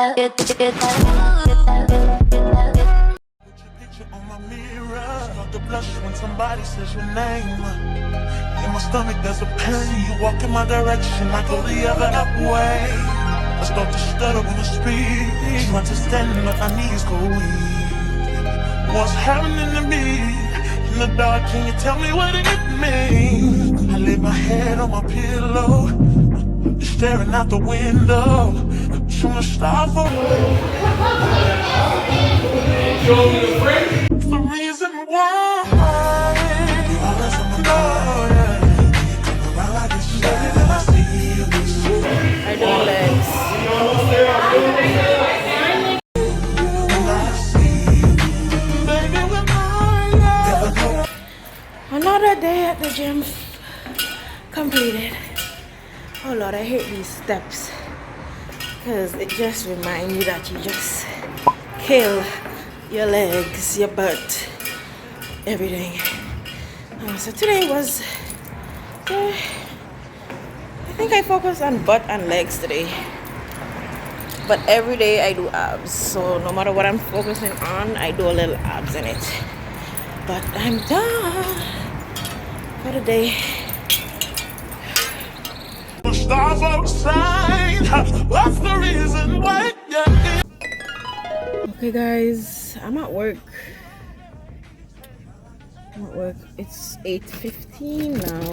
On my mirror, start to blush when somebody says your name. In my stomach there's a pain. You walk in my direction, I go the other way. I start to stutter when I speak. Trying to stand but my knees go weak. What's happening to me? In the dark, can you tell me what it means? I lay my head on my pillow, staring out the window. Trying to stop for the reason why. You always on my mind. You come around like it's steady, then I see you. I do legs. And I see you. Baby, we're mine. Another day at the gym completed. Oh Lord, I hate these steps because it just reminds me that you just kill your legs, your butt, everything. So today was, I think I focused on butt and legs today. But every day I do abs. So no matter what I'm focusing on, I do a little abs in it. But I'm done for the day. Stars outside. What's the reason why? Okay guys, I'm at work. It's 8:15 now.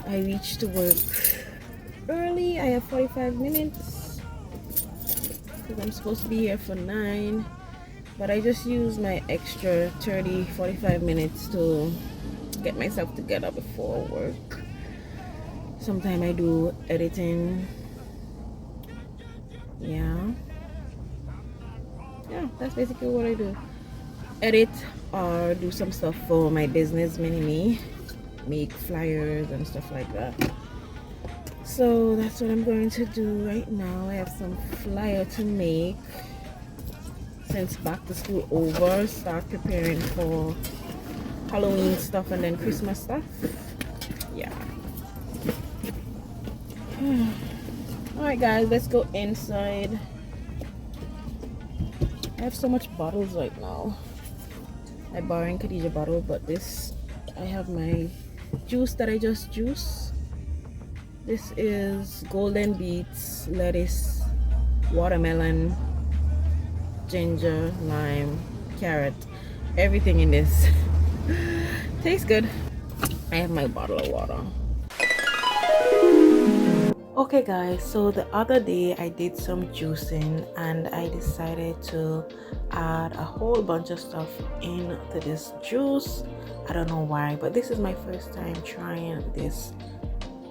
I reached to work early. I have 45 minutes because I'm supposed to be here for 9. But I just used my extra 45 minutes to get myself together before work. Sometimes I do editing. Yeah, that's basically what I do. Edit or do some stuff for my business, Mini-Me. Make flyers and stuff like that. So that's what I'm going to do right now. I have some flyer to make since back to school over. Start preparing for Halloween stuff and then Christmas stuff. Yeah. Alright guys, let's go inside. I have so much bottles right now. I borrowed Khadija bottle, but this, I have my juice that I just juice. This is golden beets, lettuce, watermelon, ginger, lime, carrot, everything in this. Tastes good. I have my bottle of water. Okay guys, so the other day I did some juicing and I decided to add a whole bunch of stuff into this juice. I don't know why, but this is my first time trying this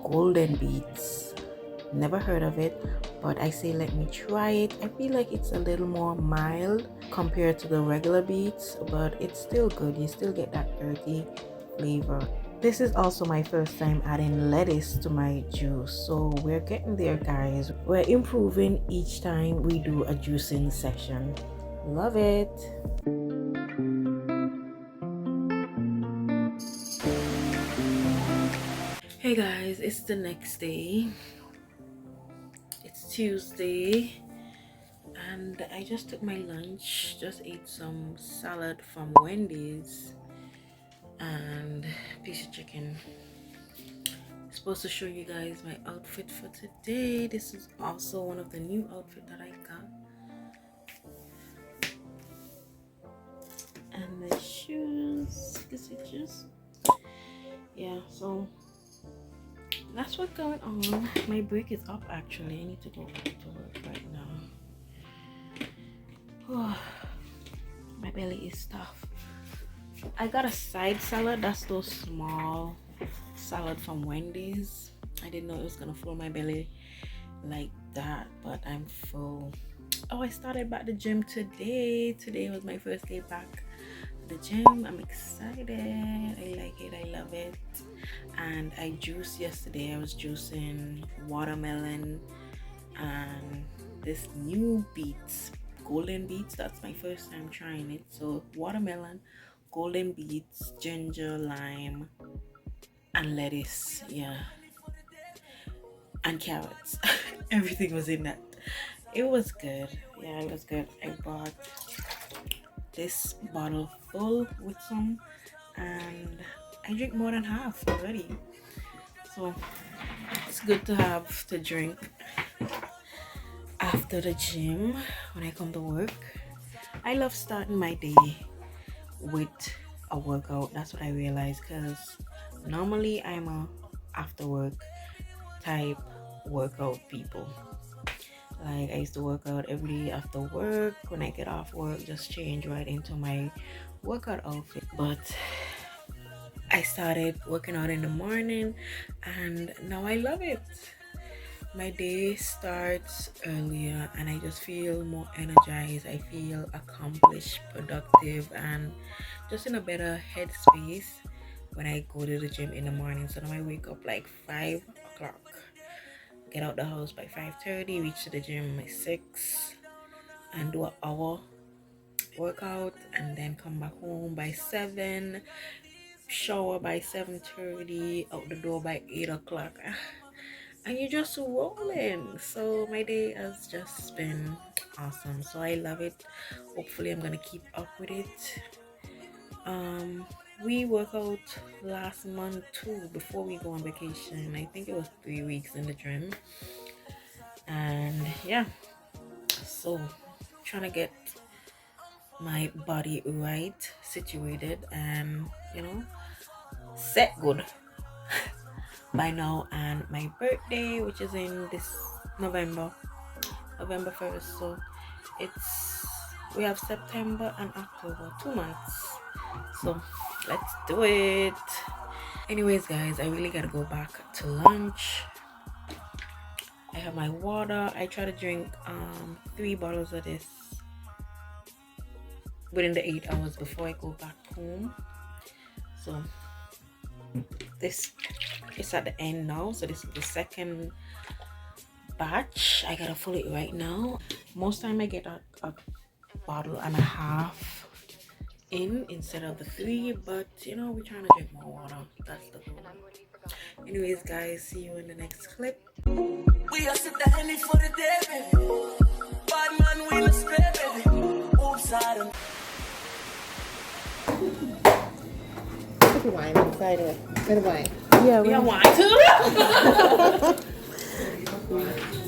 golden beets. Never heard of it, but I say let me try it. I feel like it's a little more mild compared to the regular beets, but it's still good. You still get that earthy flavor. This is also my first time adding lettuce to my juice, so we're getting there guys. We're improving each time we do a juicing session. Love it. Hey guys, it's the next day. It's Tuesday and I just took my lunch. Just ate some salad from Wendy's and a piece of chicken. Supposed to show you guys my outfit for today. This is also one of the new outfits that I got. And the shoes, is it just? Yeah, so that's what's going on. My break is up actually. I need to go back to work right now. Oh, my belly is tough. I got a side salad. That's those small salad from Wendy's. I didn't know it was gonna fill my belly like that, but I'm full. Oh, I started back the gym today. Today was my first day back at the gym. I'm excited. I like it. I love it. And I juiced yesterday. I was juicing watermelon and this new beets, golden beets. That's my first time trying it. So watermelon, golden beets, ginger, lime, and lettuce. Yeah, and carrots. Everything was in that. it was good. Yeah, it was good. I bought this bottle full with some, and I drink more than half already. So it's good to have to drink after the gym when I come to work. I love starting my day with a workout. That's what I realized, because normally I'm a after work type workout people. Like I used to work out every day after work. When I get off work, just change right into my workout outfit. But I started working out in the morning, and now I love it. My day starts earlier and I just feel more energized. I feel accomplished, productive, and just in a better headspace when I go to the gym in the morning. So now I wake up like 5 o'clock, get out the house by 5:30, reach to the gym by 6, and do an hour workout, and then come back home by 7, shower by 7:30, out the door by 8 o'clock. And you're just rolling. So my day has just been awesome. So I love it. Hopefully I'm gonna keep up with it. We work out last month too before we go on vacation. I think it was 3 weeks in the gym. And yeah, so trying to get my body right, situated, and set good by now. And my birthday, which is in this November 1st, so we have September and October, 2 months, so let's do it. Anyways guys, I really gotta go back to lunch. I have my water. I try to drink 3 bottles of this within the 8 hours before I go back home. So this is at the end now, so this is the second batch. I gotta fill it right now. Most time I get a bottle and a half in instead of the 3, but we're trying to drink more water. That's the goal. Anyways guys, see you in the next clip. We are sit the Henny for the day, baby. Bad man, we no spray, baby. Oops, I don't. Put the wine inside it. Put the wine. Yeah, we want to.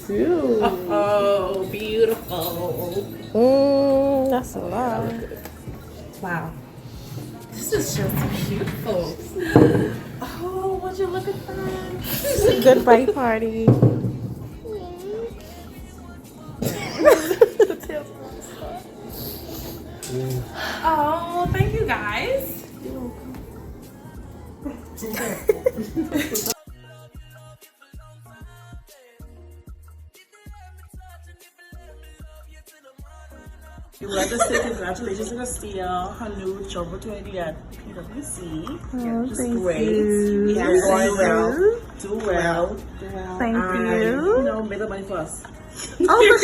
Too. Oh, beautiful. That's a lot. Wow. This is just beautiful. Oh, would you look at that? It's a goodbye party. Oh, thank you guys. We would like to say congratulations to Christina, her new job opportunity at PwC. Oh, Just thank great. you. Yeah, going well. Do well. Thank And, you. make the money for us. Oh, for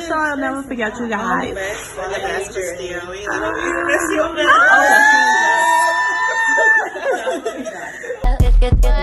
sure. I'll never forget you guys. All the best, Christina. We love you. It's good.